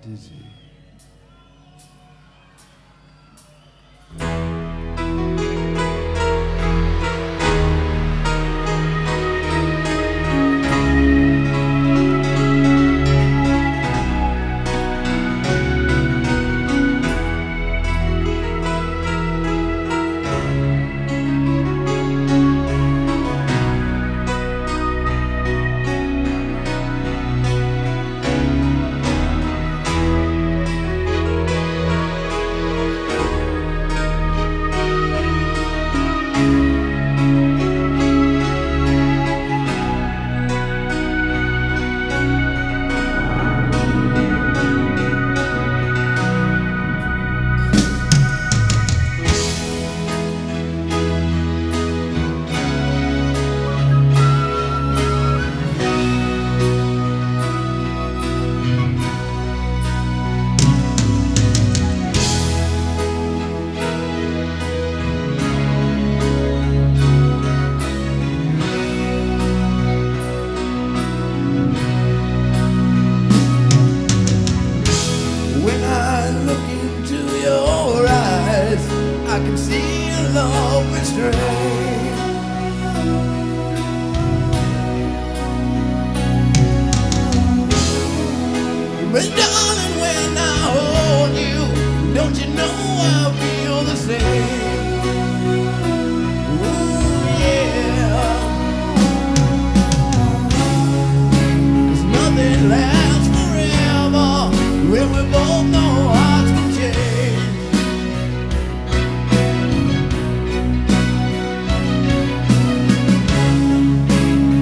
dizzy. When I look into your eyes, I can see love with strength. But darling, when I hold you, don't you know I feel the same? Ooh, yeah. 'Cause nothing lasts forever when we both know hearts can change.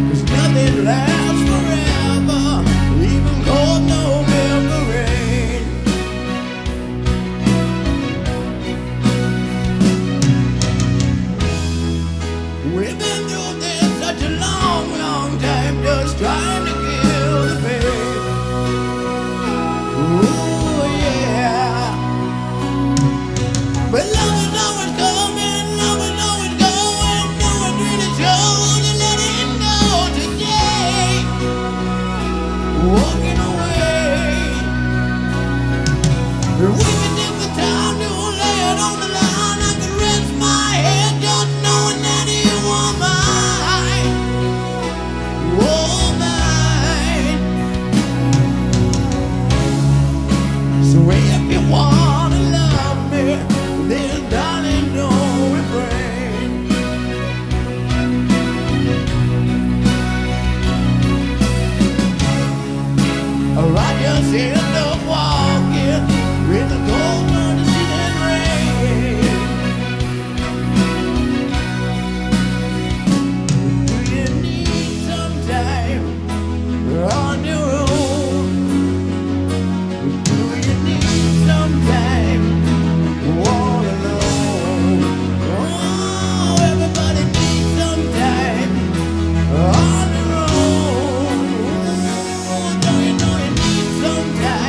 Cause nothing lasts forever, even cold November rain. We've been through this such a long, long time, just trying to kill the pain. Ooh, yeah. But love is always coming, love is always going. No one really chose to let it go today. Walking away. We can take the time to lay it on the line. I can rest my head just knowing that you are mine. Oh, mine. So if you wanna love me, then darling, don't refrain. Or I just end up walking in the cold London rain. Do you need some time on your own? Do you need some time all alone? Oh, everybody needs some time on their own. Oh, don't you know you need some time?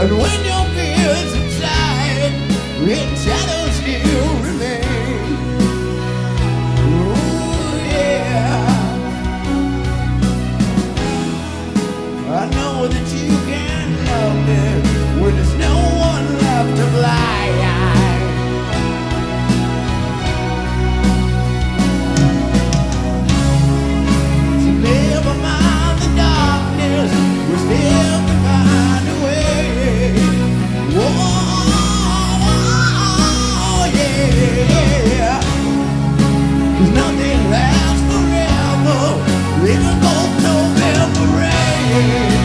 And when your fears subside, its shadows still remain. Oh yeah, I know that you can love me when there's no one left to blind. Nothing lasts forever, even though November rain.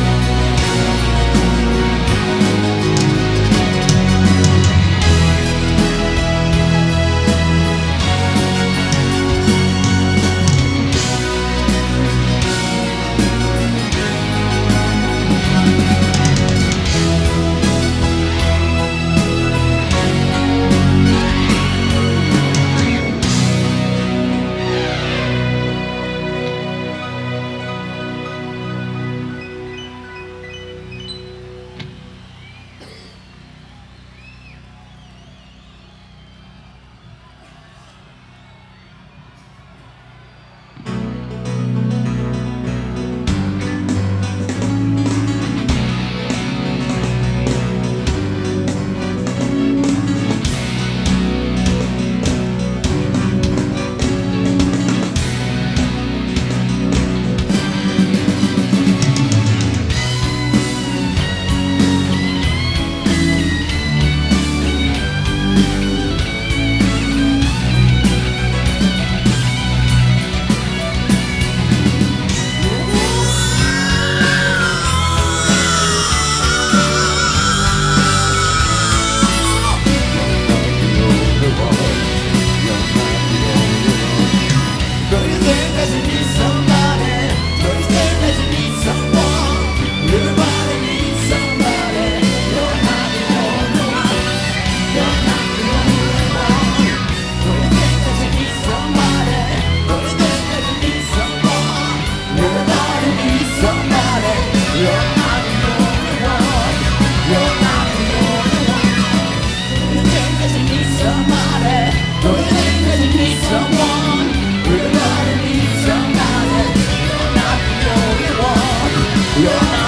Yeah.